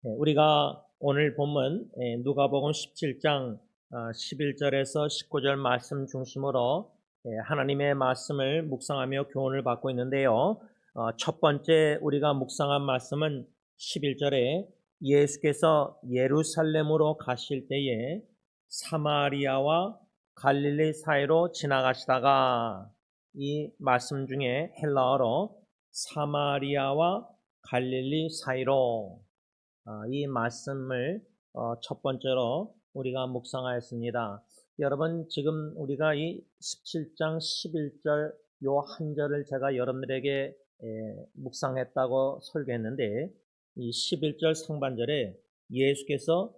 우리가 오늘 본문 누가복음 17장 11절에서 19절 말씀 중심으로 하나님의 말씀을 묵상하며 교훈을 받고 있는데요. 첫 번째 우리가 묵상한 말씀은 11절에 예수께서 예루살렘으로 가실 때에 사마리아와 갈릴리 사이로 지나가시다가, 이 말씀 중에 헬라어로 사마리아와 갈릴리 사이로, 이 말씀을 첫 번째로 우리가 묵상하였습니다. 여러분, 지금 우리가 이 17장 11절 요 한 절을 제가 여러분들에게 묵상했다고 설교했는데, 이 11절 상반절에 예수께서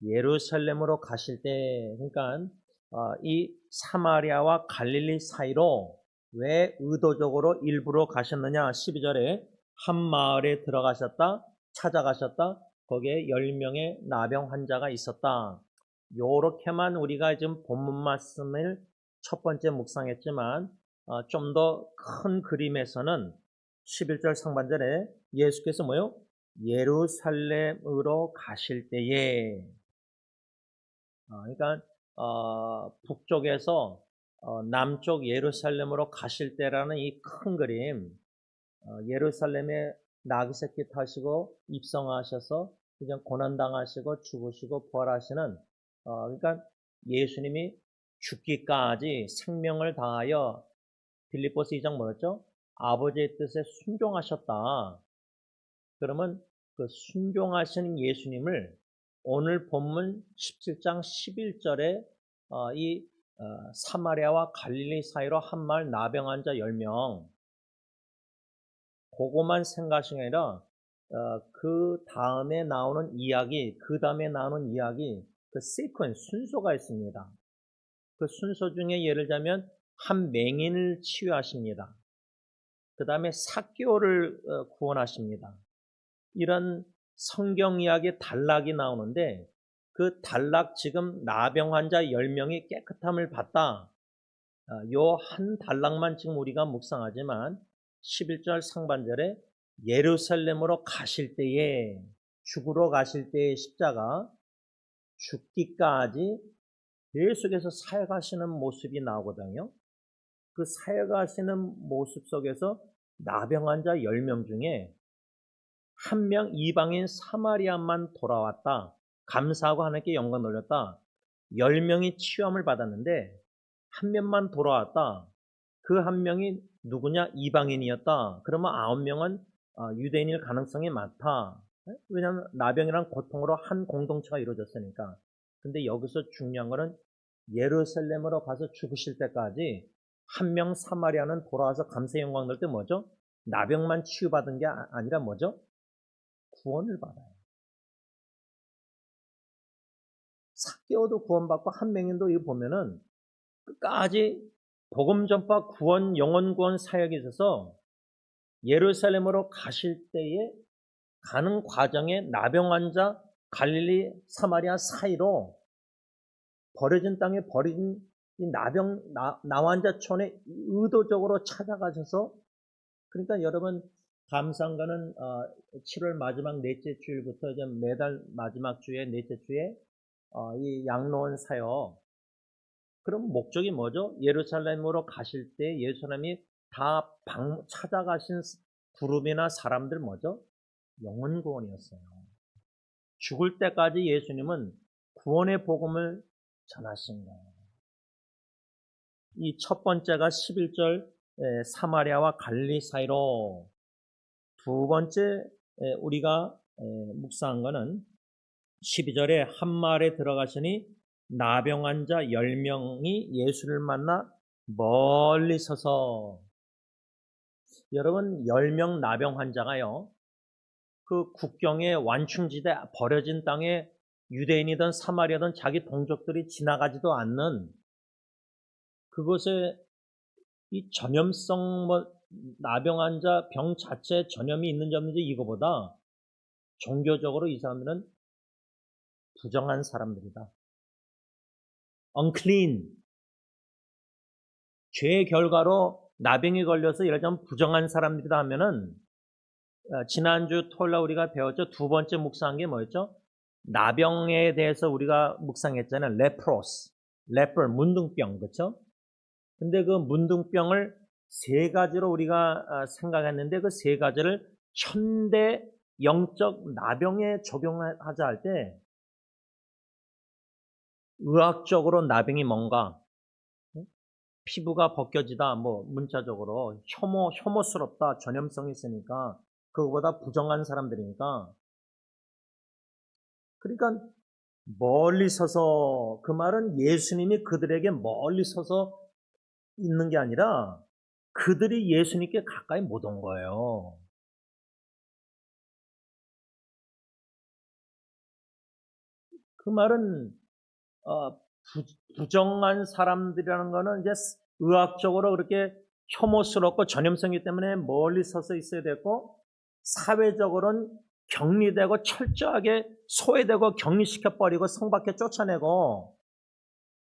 예루살렘으로 가실 때, 그러니까 이 사마리아와 갈릴리 사이로 왜 의도적으로 일부러 가셨느냐, 12절에 한 마을에 들어가셨다, 찾아가셨다, 거기에 10명의 나병 환자가 있었다. 요렇게만 우리가 지금 본문 말씀을 첫 번째 묵상했지만, 좀 더 큰 그림에서는 11절 상반절에 예수께서 뭐요? 예루살렘으로 가실 때에, 그러니까 북쪽에서 남쪽 예루살렘으로 가실 때라는 이 큰 그림, 예루살렘에 나귀 새끼 타시고 입성하셔서 그냥 고난당하시고 죽으시고 부활하시는, 그러니까 예수님이 죽기까지 생명을 다하여, 빌립보서 2장 뭐였죠? 아버지의 뜻에 순종하셨다. 그러면 그 순종하시는 예수님을 오늘 본문 17장 11절에 이 사마리아와 갈릴리 사이로 한 마을 나병 환자 10명, 그것만 생각하신 게 아니라 그 다음에 나오는 이야기, 그 시퀀스, 순서가 있습니다. 그 순서 중에 예를 들자면 한 맹인을 치유하십니다. 그 다음에 삭개오를 구원하십니다. 이런 성경 이야기 단락이 나오는데, 그 단락, 지금 나병 환자 10명이 깨끗함을 받다, 요 한 단락만 지금 우리가 묵상하지만 11절 상반절에 예루살렘으로 가실 때에, 죽으러 가실 때의 십자가, 죽기까지 계속해서 사역하시는 모습이 나오거든요. 그 사역하시는 모습 속에서 나병 환자 10명 중에 한 명 이방인 사마리아만 돌아왔다, 감사하고 하나님께 영광 돌렸다, 10명이 치유함을 받았는데 한 명만 돌아왔다, 그 한 명이 누구냐? 이방인이었다. 그러면 9명은 유대인일 가능성이 많다. 왜냐하면 나병이란 고통으로 한 공동체가 이루어졌으니까. 근데 여기서 중요한 거는 예루살렘으로 가서 죽으실 때까지 한 명 사마리아는 돌아와서 감사의 영광 돌 때 뭐죠? 나병만 치유받은 게 아니라 뭐죠? 구원을 받아요. 삭개오도 구원받고 한 명인도 이거 보면은 끝까지 복음 전파, 구원, 영혼 구원 사역에 있어서 예루살렘으로 가실 때에 가는 과정에 나병 환자 갈릴리 사마리아 사이로 버려진 땅에 버려진 이 나환자촌에 의도적으로 찾아가셔서, 그러니까 여러분, 감사한 거는 7월 마지막 넷째 주일부터 이제 매달 마지막 주에, 넷째 주에 이 양로원 사역, 그럼 목적이 뭐죠? 예루살렘으로 가실 때 예루살렘이 다 찾아가신 그룹이나 사람들 뭐죠? 영혼 구원이었어요. 죽을 때까지 예수님은 구원의 복음을 전하신 거예요. 이 첫 번째가 11절 사마리아와 갈릴리 사이로, 두 번째 우리가 묵상한 것은 12절에 한 마을에 들어가시니 나병 환자 10명이 예수를 만나 멀리 서서, 여러분, 10명 나병 환자가요, 그 국경의 완충지대, 버려진 땅에 유대인이든 사마리아든 자기 동족들이 지나가지도 않는 그곳에 이 전염성, 나병 환자 병 자체에 전염이 있는지 없는지, 이거보다 종교적으로 이 사람들은 부정한 사람들이다. unclean. 죄의 결과로 나병이 걸려서 예를 들면 부정한 사람들이다 하면은 지난주 토요일날 우리가 배웠죠. 두 번째 묵상한 게 뭐였죠? 나병에 대해서 우리가 묵상했잖아요. 레프로스, 레퍼, 문둥병, 그렇죠? 근데 그 문둥병을 세 가지로 우리가 생각했는데 그 세 가지를 현대 영적 나병에 적용하자 할 때 의학적으로 나병이 뭔가 피부가 벗겨지다, 뭐 문자적으로 혐오스럽다, 전염성이 있으니까 그거보다 부정한 사람들이니까 그러니까 멀리 서서 그 말은 예수님이 그들에게 멀리 서서 있는 게 아니라 그들이 예수님께 가까이 못 온 거예요. 그 말은 부정한 사람들이라는 거는 이제 의학적으로 그렇게 혐오스럽고 전염성이 때문에 멀리 서서 있어야 되고 사회적으로는 격리되고 철저하게 소외되고 격리시켜버리고 성 밖에 쫓아내고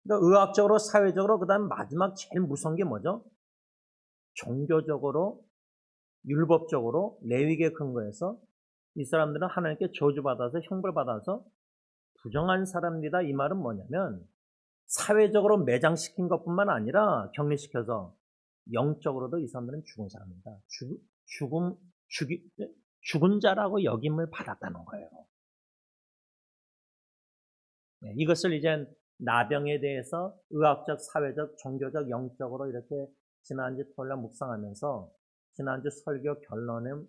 그러니까 의학적으로 사회적으로 그다음 마지막 제일 무서운 게 뭐죠? 종교적으로 율법적으로 레위기에 근거해서 이 사람들은 하나님께 저주받아서 형벌받아서 부정한 사람이다. 이 말은 뭐냐면 사회적으로 매장시킨 것뿐만 아니라 격리시켜서 영적으로도 이 사람들은 죽은 사람입니다. 죽은 자라고 여김을 받았다는 거예요. 네, 이것을 이제 나병에 대해서 의학적, 사회적, 종교적, 영적으로 이렇게 지난주 토요일날 묵상하면서 지난주 설교 결론은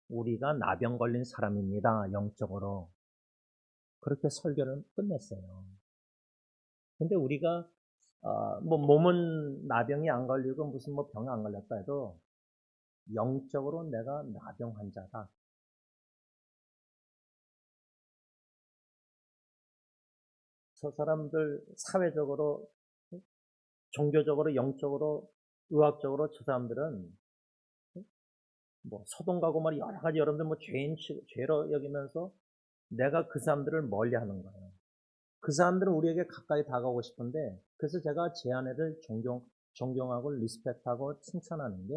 우리가 나병 걸린 사람입니다. 영적으로. 그렇게 설교를 끝냈어요. 근데 우리가 뭐 몸은 나병이 안 걸리고 무슨 뭐 병이 안 걸렸다 해도 영적으로 내가 나병 환자다. 저 사람들 사회적으로, 종교적으로, 영적으로, 의학적으로 저 사람들은 뭐 소돔 가고 말 여러 가지 여러분들 뭐 죄로 여기면서 내가 그 사람들을 멀리하는 거예요. 그 사람들은 우리에게 가까이 다가오고 싶은데 그래서 제가 제 아내를 존경하고 리스펙하고 칭찬하는 게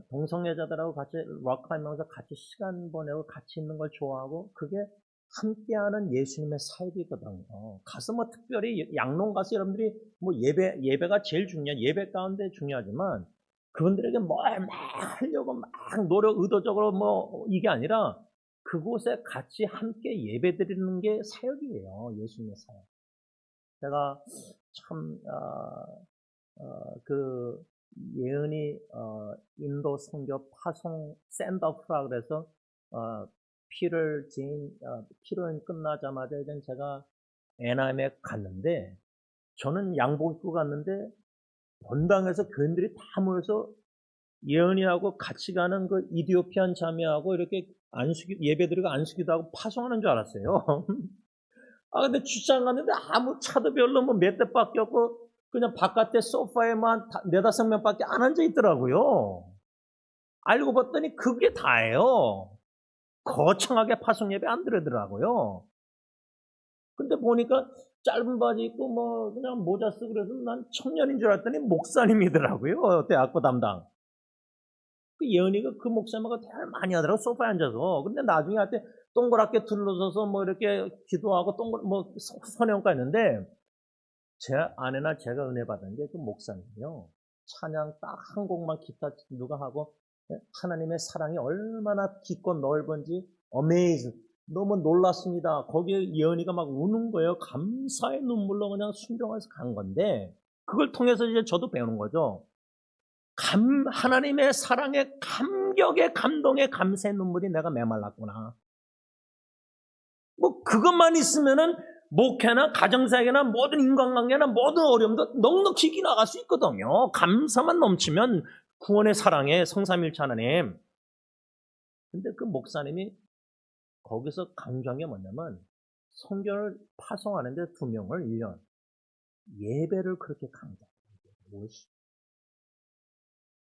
동성애자들하고 같이 락하면서 같이 시간 보내고 같이 있는 걸 좋아하고 그게 함께하는 예수님의 사역이거든요. 가서 뭐 특별히 양론 가서 여러분들이 뭐 예배가 제일 예배 가운데 중요하지만 그분들에게 뭘 막 하려고 막 의도적으로 뭐 이게 아니라 그곳에 같이 함께 예배 드리는 게 사역이에요. 예수님의 사역. 제가 참, 그, 예은이, 인도 선교 파송 샌드오프라 그래서, 피를 끝나자마자 이제 제가 애나임에 갔는데, 저는 양복 입고 갔는데, 본당에서 교인들이 다 모여서 예은이하고 같이 가는 그 이디오피안 자매하고 이렇게 예배드리고 안수기도 하고 파송하는 줄 알았어요. 근데 주차장 갔는데 아무 차도 별로 뭐 몇 대밖에 없고 그냥 바깥에 소파에만 네다섯 명밖에 안 앉아 있더라고요. 알고 봤더니 그게 다예요. 거창하게 파송 예배 안 드리더라고요. 근데 보니까 짧은 바지 입고 뭐 그냥 모자 쓰고 그래서 난 청년인 줄 알았더니 목사님이더라고요. 대학교 담당. 그 예언이가 그 목사님하고 대화를 많이 하더라고, 소파에 앉아서. 근데 나중에 할 때 동그랗게 둘러서서 뭐 이렇게 기도하고 선행과 있는데, 제 아내나 제가 은혜 받은 게 그 목사님이요. 찬양 딱 한 곡만 기타 누가 하고, 하나님의 사랑이 얼마나 깊고 넓은지, 어메이즈. 너무 놀랐습니다. 거기에 예언이가 막 우는 거예요. 감사의 눈물로 그냥 순종해서 간 건데, 그걸 통해서 이제 저도 배우는 거죠. 하나님의 사랑에 감격의 감동의 감사의 눈물이 내가 메말랐구나. 뭐 그것만 있으면은 목회나 가정사역이나 모든 인간관계나 모든 어려움도 넉넉히 이겨나갈 수 있거든요. 감사만 넘치면 구원의 사랑에 성삼일체 하나님. 근데 그 목사님이 거기서 강조한 게 뭐냐면 성경을 파송하는데 2명을 1년 예배를 그렇게 강조해요.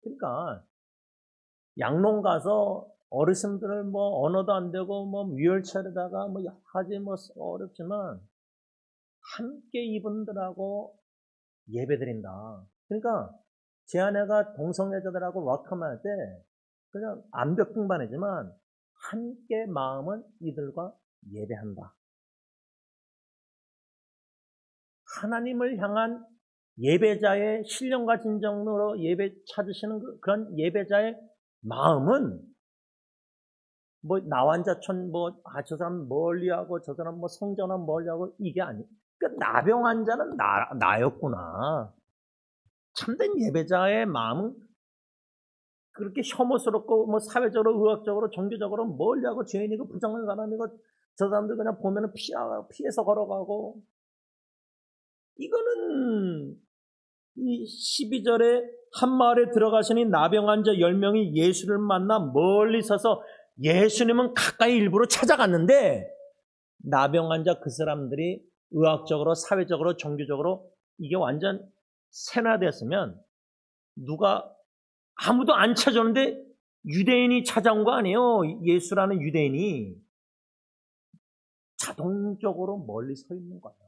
그러니까 양론 가서 어르신들을 뭐 언어도 안 되고 뭐 위얼체어에다가 뭐 여러 가지 뭐 어렵지만 함께 이분들하고 예배드린다. 그러니까 제 아내가 동성애자들하고 락하면 할 때 그냥 암벽 등반이지만 함께 마음은 이들과 예배한다. 하나님을 향한 예배자의 신령과 진정으로 예배 찾으시는 그런 예배자의 마음은 뭐 나환자촌 저 사람 멀리하고 저 사람 성전은 멀리하고 이게 아니. 그러니까 나병 환자는 나였구나. 참된 예배자의 마음은 그렇게 혐오스럽고 사회적으로 의학적으로 종교적으로 멀리하고 죄인이고 부정한 사람이고 저 사람들 그냥 보면은 피해서 걸어가고 이거는 이 12절에 한 마을에 들어가시니 나병 환자 10명이 예수를 만나 멀리 서서 예수님은 가까이 일부러 찾아갔는데 나병 환자 그 사람들이 의학적으로 사회적으로 종교적으로 이게 완전 세뇌됐으면 누가 아무도 안 찾아오는데 유대인이 찾아온 거 아니에요. 예수라는 유대인이 자동적으로 멀리 서 있는 거예요.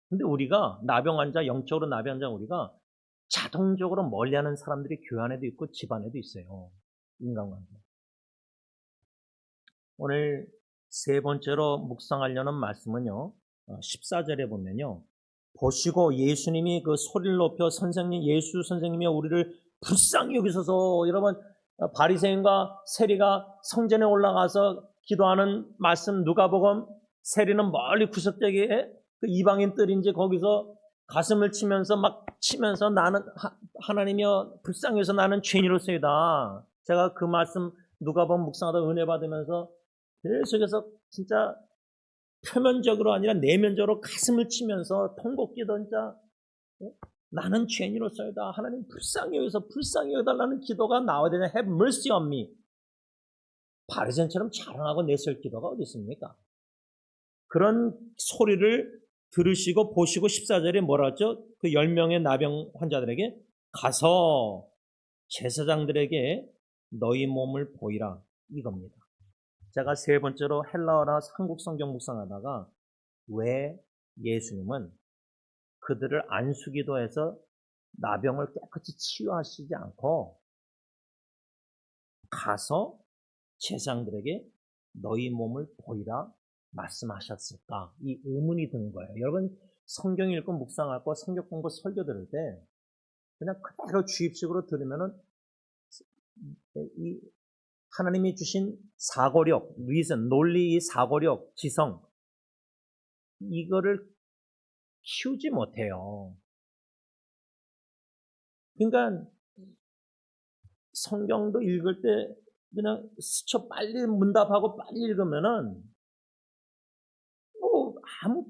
근데 우리가 나병 환자, 영적으로 나병 환자 우리가 자동적으로 멀리하는 사람들이 교회 안에도 있고 집 안에도 있어요. 인간관계. 오늘 세 번째로 묵상하려는 말씀은요. 14절에 보면요. 보시고 예수님이 그 소리를 높여 선생님, 예수 선생님이 우리를 불쌍히 여기소서. 여러분 바리새인과 세리가 성전에 올라가서 기도하는 말씀 누가복음 세리는 멀리 구석대기에 그 이방인 뜰인지 거기서 가슴을 치면서 나는 하나님이여 불쌍히 여기서 나는 죄인으로서이다. 제가 그 말씀 누가복음 묵상하다 은혜 받으면서 계속해서 진짜 표면적으로 아니라 내면적으로 가슴을 치면서 통곡기도 진짜 나는 죄인으로서이다. 하나님 불쌍히 여기서 불쌍히 여겨달라는 기도가 나와야 되냐. Have mercy on me. 바리새인처럼 자랑하고 내세울 기도가 어디 있습니까? 그런 소리를 들으시고 보시고 14절에 뭐라 했죠? 그 10명의 나병 환자들에게 가서 제사장들에게 너희 몸을 보이라 이겁니다. 제가 세 번째로 헬라어나 한국 성경 묵상하다가 왜 예수님은 그들을 안수기도해서 나병을 깨끗이 치유하시지 않고 가서 제사장들에게 너희 몸을 보이라 말씀하셨을까? 이 의문이 드는 거예요. 여러분 성경 읽고 묵상하고 성경 공부 설교 들을 때 그냥 그대로 주입식으로 들으면은 이 하나님이 주신 사고력, reason, 논리, 사고력, 지성 이거를 키우지 못해요. 그러니까 성경도 읽을 때 그냥 스쳐 빨리 문답하고 빨리 읽으면은 아무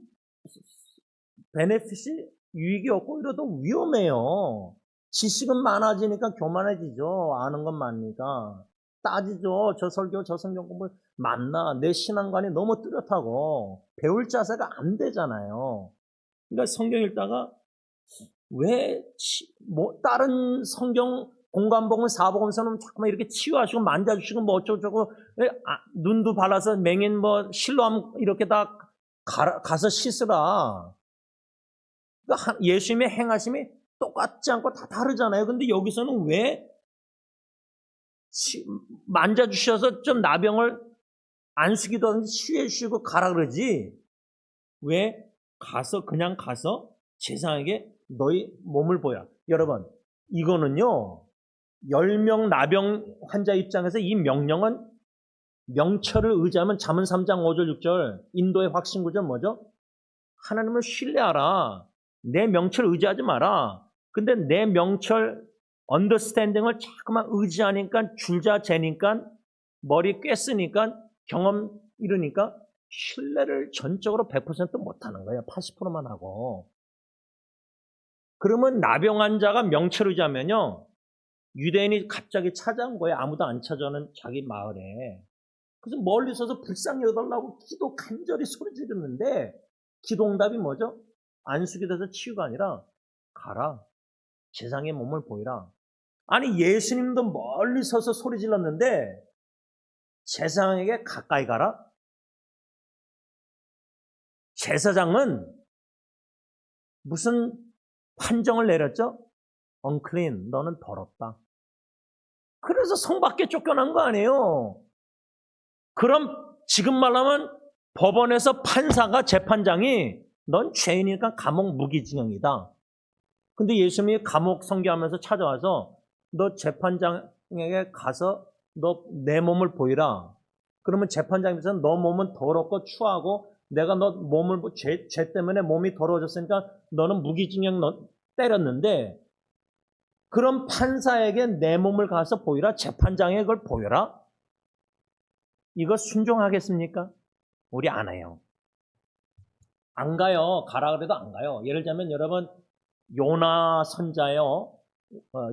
베네핏이 유익이 없고 이러도 위험해요. 지식은 많아지니까 교만해지죠. 아는 건 많으니까. 따지죠. 저 설교, 저 성경 공부 맞나? 내 신앙관이 너무 뚜렷하고 배울 자세가 안 되잖아요. 그러니까 성경 읽다가 왜 다른 성경 공관복음, 사복음서는 자꾸만 이렇게 치유하시고 만져주시고 어쩌고저쩌고 눈도 발라서 맹인 실로암 이렇게 다 가서 씻으라. 그러니까 예수님의 행하심이 똑같지 않고 다 다르잖아요. 근데 여기서는 왜 만져주셔서 좀 나병을 안수기도 하든지 치유해 주시고 가라 그러지? 왜 그냥 가서 제사장에게 너희 몸을 보여. 여러분, 이거는요, 10명 나병 환자 입장에서 이 명령은 명철을 의지하면 잠언 3장 5절 6절 인도의 확신구절 뭐죠? 하나님을 신뢰하라. 내 명철 의지하지 마라. 근데 내 명철 언더스탠딩을 자꾸만 의지하니까 줄자 재니까 머리 꿰쓰니까 경험 이러니까 신뢰를 전적으로 100% 못하는 거예요. 80%만 하고. 그러면 나병 환자가 명철 의지하면요. 유대인이 갑자기 찾아온 거예요. 아무도 안 찾아오는 자기 마을에. 그래서 멀리 서서 불쌍히 여달라고 기도 간절히 소리 지르는데 기도응답이 뭐죠? 안수기도에서 치유가 아니라 가라. 제사장의 몸을 보이라. 아니 예수님도 멀리 서서 소리 질렀는데 제사장에게 가까이 가라? 제사장은 무슨 판정을 내렸죠? unclean, 너는 더럽다. 그래서 성 밖에 쫓겨난 거 아니에요. 그럼 지금 말하면 법원에서 판사가 재판장이 넌 죄인이니까 감옥 무기징역이다. 근데 예수님이 감옥 선교하면서 찾아와서 너 재판장에게 가서 너 내 몸을 보이라. 그러면 재판장에서 너 몸은 더럽고 추하고 내가 너 몸을 죄 때문에 몸이 더러워졌으니까 너는 무기징역 때렸는데 그럼 판사에게 내 몸을 가서 보이라. 재판장에 그걸 보여라. 이거 순종하겠습니까? 우리 안 해요. 안 가요. 가라 그래도 안 가요. 예를 들자면 여러분 요나 선자요.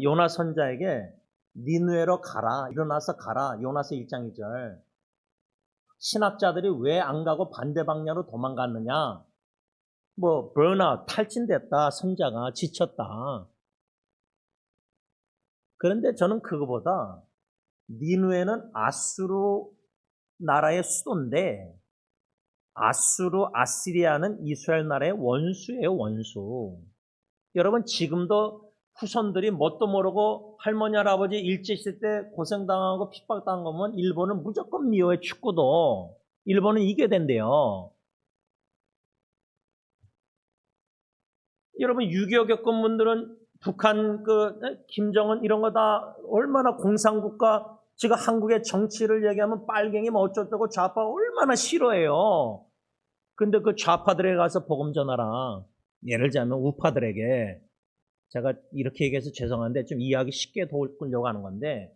요나 선자에게 니느웨로 가라. 일어나서 가라. 요나서 1장 2절. 신학자들이 왜 안 가고 반대 방향으로 도망갔느냐? 뭐 번아웃, 탈진됐다. 선자가 지쳤다. 그런데 저는 그거보다 니느웨는 아수르 나라의 수도인데 아시리아는 이스라엘 나라의 원수예요, 원수. 여러분 지금도 후손들이 뭣도 모르고 할머니, 할아버지 일제 시대 때 고생당하고 핍박당한 거면 일본은 무조건 미워해. 축구도 일본은 이겨야 된대요. 여러분 6.25 겪은 분들은 북한 김정은 이런 거 다 얼마나 공산국가 지금 한국의 정치를 얘기하면 빨갱이 뭐 어쩌고 좌파 얼마나 싫어해요. 근데 그 좌파들에게 가서 복음 전하라. 예를 들자면 우파들에게 제가 이렇게 얘기해서 죄송한데 좀 이해하기 쉽게 도우려고 하는 건데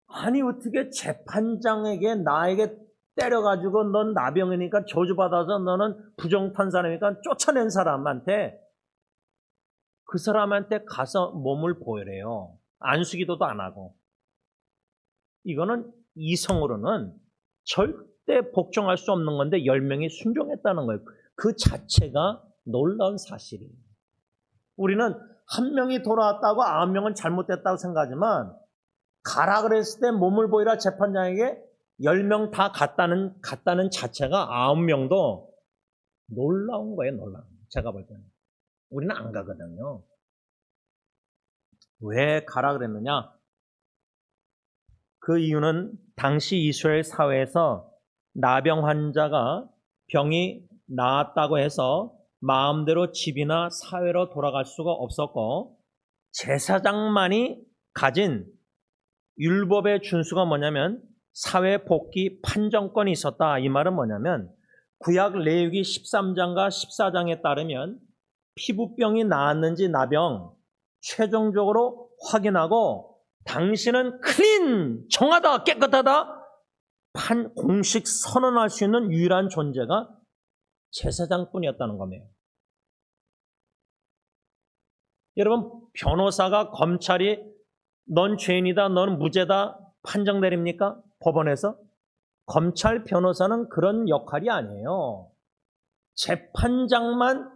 아니 어떻게 재판장에게 나에게 때려가지고 넌 나병이니까 저주받아서 너는 부정탄 사람이니까 쫓아낸 사람한테 그 사람한테 가서 몸을 보여래요. 안수기도도 안 하고. 이거는 이성으로는 절대 복종할 수 없는 건데 10명이 순종했다는 거예요. 그 자체가 놀라운 사실이에요. 우리는 한 명이 돌아왔다고 9명은 잘못됐다고 생각하지만 가라 그랬을 때 몸을 보이라 재판장에게 10명 다 갔다는 자체가 9명도 놀라운 거예요. 놀라운. 제가 볼 때는. 우리는 안 가거든요. 왜 가라 그랬느냐? 그 이유는 당시 이스라엘 사회에서 나병 환자가 병이 나았다고 해서 마음대로 집이나 사회로 돌아갈 수가 없었고 제사장만이 가진 율법의 준수가 뭐냐면 사회 복귀 판정권이 있었다. 이 말은 뭐냐면 구약 레위기 13장과 14장에 따르면 피부병이 나았는지 나병 최종적으로 확인하고 당신은 클린, 정하다, 깨끗하다 공식 선언할 수 있는 유일한 존재가 제사장뿐이었다는 겁니다. 여러분 변호사가 검찰이 넌 죄인이다, 넌 무죄다 판정 내립니까? 법원에서? 검찰 변호사는 그런 역할이 아니에요. 재판장만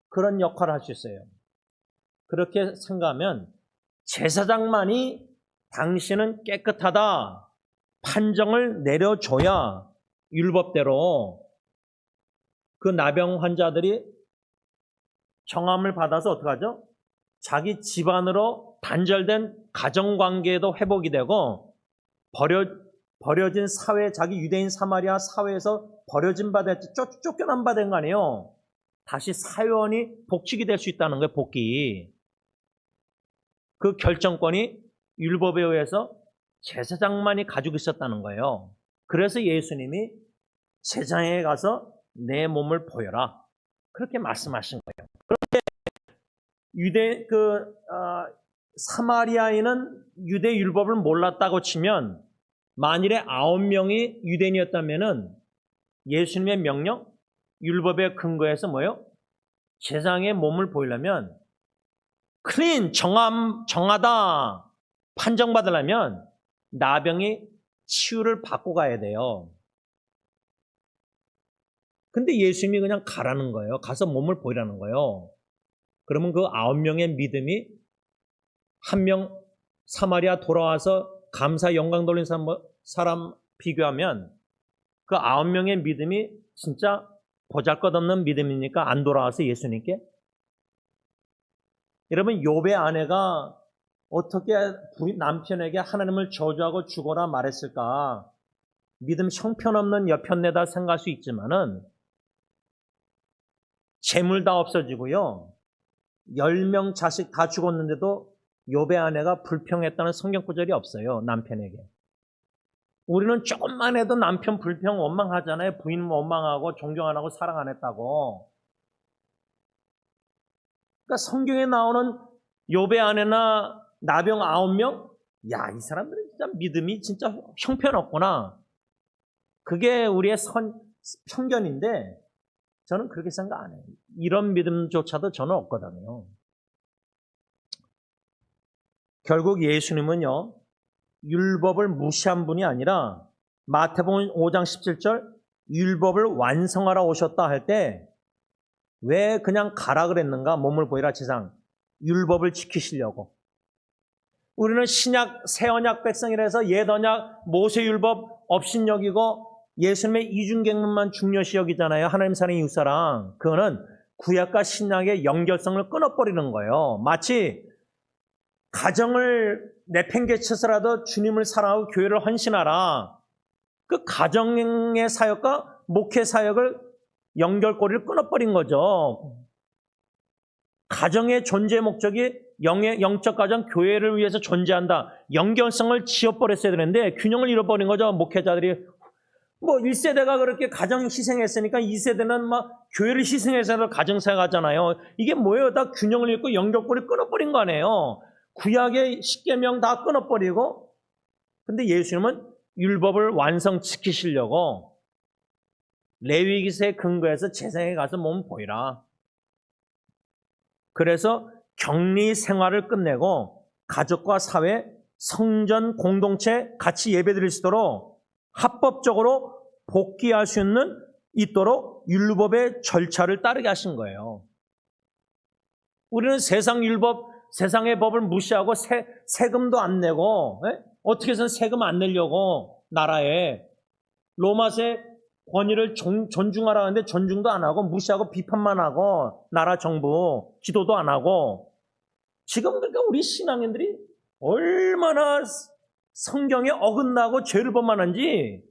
그런 역할을 할 수 있어요. 그렇게 생각하면 제사장만이 당신은 깨끗하다 판정을 내려줘야 율법대로 그 나병 환자들이 정함을 받아서 어떡하죠? 자기 집안으로 단절된 가정관계에도 회복이 되고 버려진 사회, 자기 유대인 사마리아 사회에서 버려진 바 됐지 쫓겨난 바 된 거 아니에요. 다시 사회원이 복직이 될 수 있다는 거예요. 복귀. 그 결정권이 율법에 의해서 제사장만이 가지고 있었다는 거예요. 그래서 예수님이 제사장에 가서 내 몸을 보여라. 그렇게 말씀하신 거예요. 그런데 사마리아인은 유대 율법을 몰랐다고 치면 만일에 9명이 유대인이었다면은 예수님의 명령, 율법의 근거에서 뭐예요? 제사장의 몸을 보이려면 클린, 정하다 판정받으려면 나병이 치유를 받고 가야 돼요. 근데 예수님이 그냥 가라는 거예요. 가서 몸을 보이라는 거예요. 그러면 그 9명의 믿음이 한 명 사마리아 돌아와서 감사 영광 돌린 사람 비교하면 그 9명의 믿음이 진짜 보잘것없는 믿음이니까 안 돌아와서 예수님께. 여러분 욥의 아내가 어떻게 남편에게 하나님을 저주하고 죽어라 말했을까? 믿음 형편없는 여편네다 생각할 수 있지만은 재물 다 없어지고요. 10명 자식 다 죽었는데도 욥의 아내가 불평했다는 성경 구절이 없어요. 남편에게. 우리는 조금만 해도 남편 불평 원망하잖아요. 부인 원망하고 존경 안 하고 사랑 안 했다고. 그러니까 성경에 나오는 욥의 아내나 나병 9명? 야, 이 사람들은 진짜 믿음이 진짜 형편없구나. 그게 우리의 편견인데 저는 그렇게 생각 안 해요. 이런 믿음조차도 저는 없거든요. 결국 예수님은요, 율법을 무시한 분이 아니라 마태복음 5장 17절 율법을 완성하러 오셨다 할 때 왜 그냥 가라 그랬는가? 몸을 보이라 지상. 율법을 지키시려고. 우리는 신약, 새언약 백성이라서 옛언약, 모세율법 업신여기고 예수님의 이중계명만 중요시 여기잖아요. 하나님 사랑 이웃사랑. 그거는 구약과 신약의 연결성을 끊어버리는 거예요. 마치 가정을 내팽개쳐서라도 주님을 사랑하고 교회를 헌신하라. 그 가정의 사역과 목회 사역을 연결고리를 끊어버린 거죠. 가정의 존재 목적이 영적 가정, 교회를 위해서 존재한다. 연결성을 지워버렸어야 되는데 균형을 잃어버린 거죠. 목회자들이. 1세대가 그렇게 가정 희생했으니까 2세대는 막 교회를 희생해서 가정사역 하잖아요. 이게 뭐예요? 다 균형을 잃고 연결고리를 끊어버린 거 아니에요. 구약의 10계명 다 끊어버리고, 근데 예수님은 율법을 완성시키시려고 레위기서에 근거해서 제사장에 가서 몸 보이라. 그래서 격리 생활을 끝내고 가족과 사회, 성전 공동체 같이 예배드릴 수 있도록 합법적으로 복귀할 수 있도록 율법의 절차를 따르게 하신 거예요. 우리는 세상 율법, 세상의 법을 무시하고 세금도 안 내고, 어떻게 해서는 세금 안 내려고 나라에 로마세 권위를 존중하라 하는데 존중도 안 하고 무시하고 비판만 하고 나라 정부 기도도 안 하고 지금 그러니까 우리 신앙인들이 얼마나 성경에 어긋나고 죄를 범하는지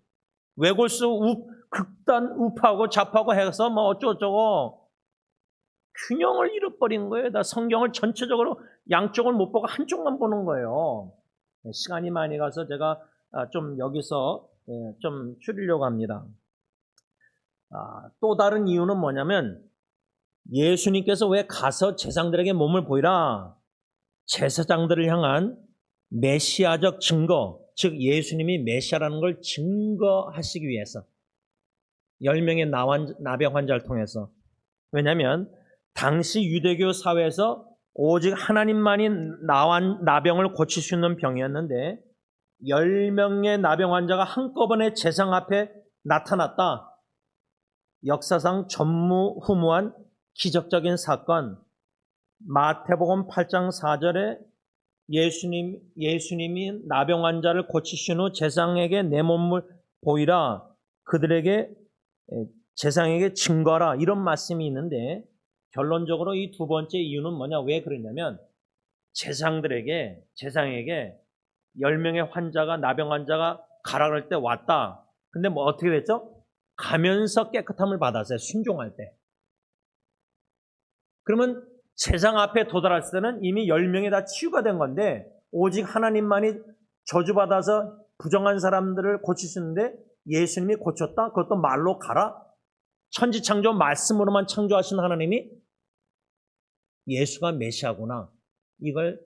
외골수 극단 우파하고 좌파하고 해서 어쩌고저쩌고 균형을 잃어버린 거예요. 다 성경을 전체적으로 양쪽을 못 보고 한쪽만 보는 거예요. 시간이 많이 가서 제가 좀 여기서 좀 줄이려고 합니다. 또 다른 이유는 뭐냐면 예수님께서 왜 가서 제사장들에게 몸을 보이라? 제사장들을 향한 메시아적 증거, 즉 예수님이 메시아라는 걸 증거하시기 위해서 10명의 나병 환자를 통해서. 왜냐하면 당시 유대교 사회에서 오직 하나님만이 나병을 고칠 수 있는 병이었는데 10명의 나병 환자가 한꺼번에 제사장 앞에 나타났다. 역사상 전무후무한 기적적인 사건. 마태복음 8장 4절에 예수님이 나병 환자를 고치신 후 제사장에게 내 몸을 보이라. 그들에게 제사장에게 증거하라. 이런 말씀이 있는데 결론적으로 이 두 번째 이유는 뭐냐? 왜 그러냐면 제사장에게 10명의 나병 환자가 가라 그럴 때 왔다. 근데 어떻게 됐죠? 가면서 깨끗함을 받았어요. 순종할 때. 그러면 제사장 앞에 도달했을 때는 이미 10명이 다 치유가 된 건데 오직 하나님만이 저주받아서 부정한 사람들을 고치시는데 예수님이 고쳤다? 그것도 말로 가라? 천지창조 말씀으로만 창조하신 하나님이 예수가 메시아구나. 이걸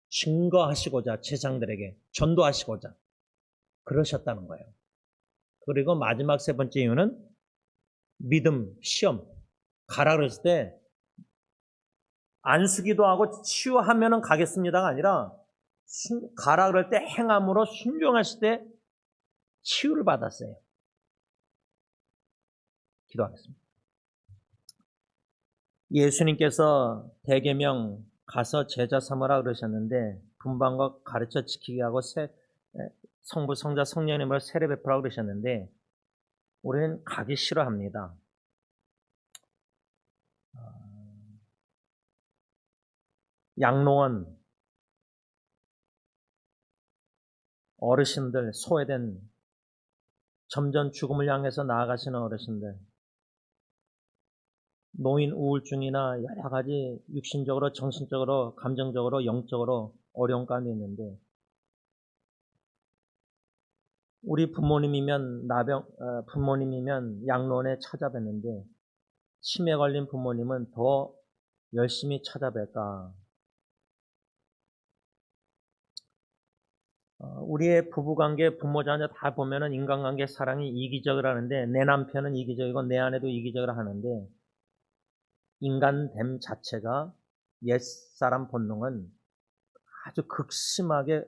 증거하시고자 제사장들에게 전도하시고자 그러셨다는 거예요. 그리고 마지막 세 번째 이유는 믿음, 시험. 가라 그랬을 때 안수기도 하고 치유하면은 가겠습니다가 아니라 가라 그럴 때 행함으로 순종했을 때 치유를 받았어요. 기도하겠습니다. 예수님께서 대계명 가서 제자 삼으라 그러셨는데 분방과 가르쳐 지키게 하고 성부, 성자, 성령님으로 세례 베풀라고 그러셨는데 우리는 가기 싫어합니다. 양로원 어르신들, 소외된, 점점 죽음을 향해서 나아가시는 어르신들, 노인 우울증이나 여러 가지 육신적으로, 정신적으로, 감정적으로, 영적으로 어려운 가운데 있는데, 우리 부모님이면 부모님이면 양로원에 찾아뵀는데 치매 걸린 부모님은 더 열심히 찾아뵐까? 우리의 부부관계, 부모자녀 다 보면은 인간관계 사랑이 이기적이라는데, 내 남편은 이기적이고 내 아내도 이기적이라 하는데, 인간됨 자체가 옛사람 본능은 아주 극심하게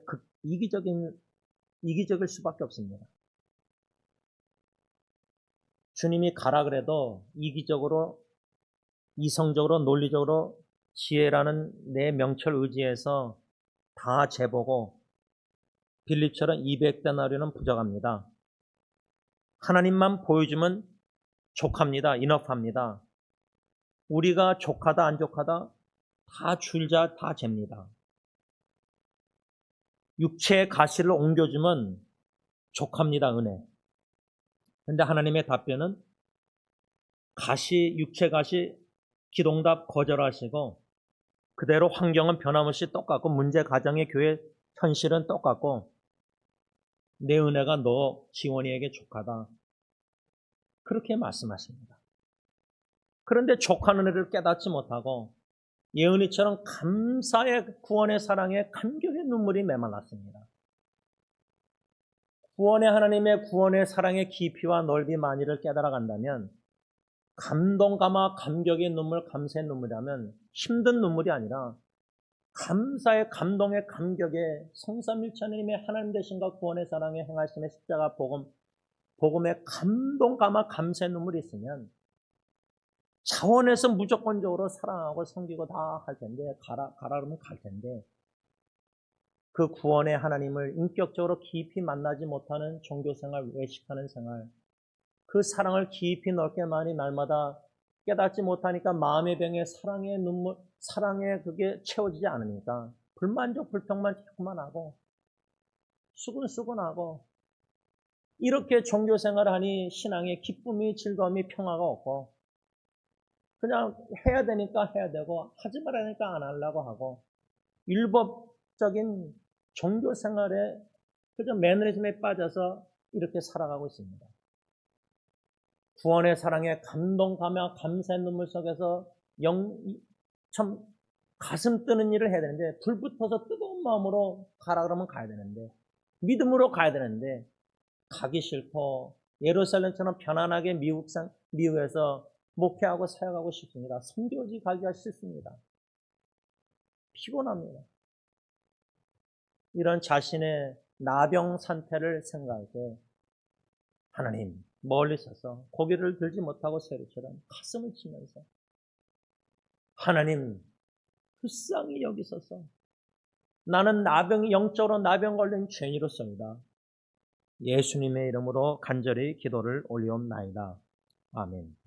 이기적일 수밖에 없습니다. 주님이 가라 그래도 이기적으로, 이성적으로, 논리적으로 지혜라는 내 명철 의지에서 다 재보고 빌립처럼 200데나리온은 부족합니다. 하나님만 보여주면 족합니다. 인업합니다. 우리가 족하다 안 족하다 다 줄자 다 잽니다. 육체의 가시를 옮겨주면 족합니다. 은혜. 그런데 하나님의 답변은 육체 가시 기동답 거절하시고 그대로 환경은 변함없이 똑같고 문제 가정의 교회 현실은 똑같고 내 은혜가 너 지원이에게 족하다. 그렇게 말씀하십니다. 그런데 족한 은혜를 깨닫지 못하고 예은이처럼 감사의 구원의 사랑에 감격의 눈물이 메말랐습니다. 구원의 하나님의 구원의 사랑의 깊이와 넓이 많이를 깨달아 간다면 감동감화 감격의 눈물, 감사의 눈물이라면 힘든 눈물이 아니라 감사의 감동의 감격의 성삼일체 하나님의 하나님 되신과 구원의 사랑에 행하심의 십자가 복음의 감동감화 감사의 눈물이 있으면 차원에서 무조건적으로 사랑하고 섬기고 다 할 텐데, 가라 그러면 갈 텐데, 그 구원의 하나님을 인격적으로 깊이 만나지 못하는 종교생활, 외식하는 생활, 그 사랑을 깊이 넓게 많이 날마다 깨닫지 못하니까 마음의 병에 사랑의 눈물, 사랑에 그게 채워지지 않으니까 불만족, 불평만 자꾸만 하고 수근수근하고 이렇게 종교생활을 하니 신앙의 기쁨이, 즐거움이, 평화가 없고 그냥 해야 되니까 해야 되고 하지 말아야 되니까 안 하려고 하고 율법적인 종교생활에 그저 매너리즘에 빠져서 이렇게 살아가고 있습니다. 구원의 사랑에 감동하며 감사의 눈물 속에서 참 가슴 뜨는 일을 해야 되는데 불붙어서 뜨거운 마음으로 가라 그러면 가야 되는데 믿음으로 가야 되는데 가기 싫고 예루살렘처럼 편안하게 미국에서 목회하고 사역하고 싶습니다. 선교지 가기가 싫습니다. 피곤합니다. 이런 자신의 나병 상태를 생각할 때 하나님 멀리 서서 고개를 들지 못하고 세리처럼 가슴을 치면서 하나님 불쌍히 여기소서. 나는 영적으로 나병 걸린 죄인으로서이다. 예수님의 이름으로 간절히 기도를 올리옵나이다. 아멘.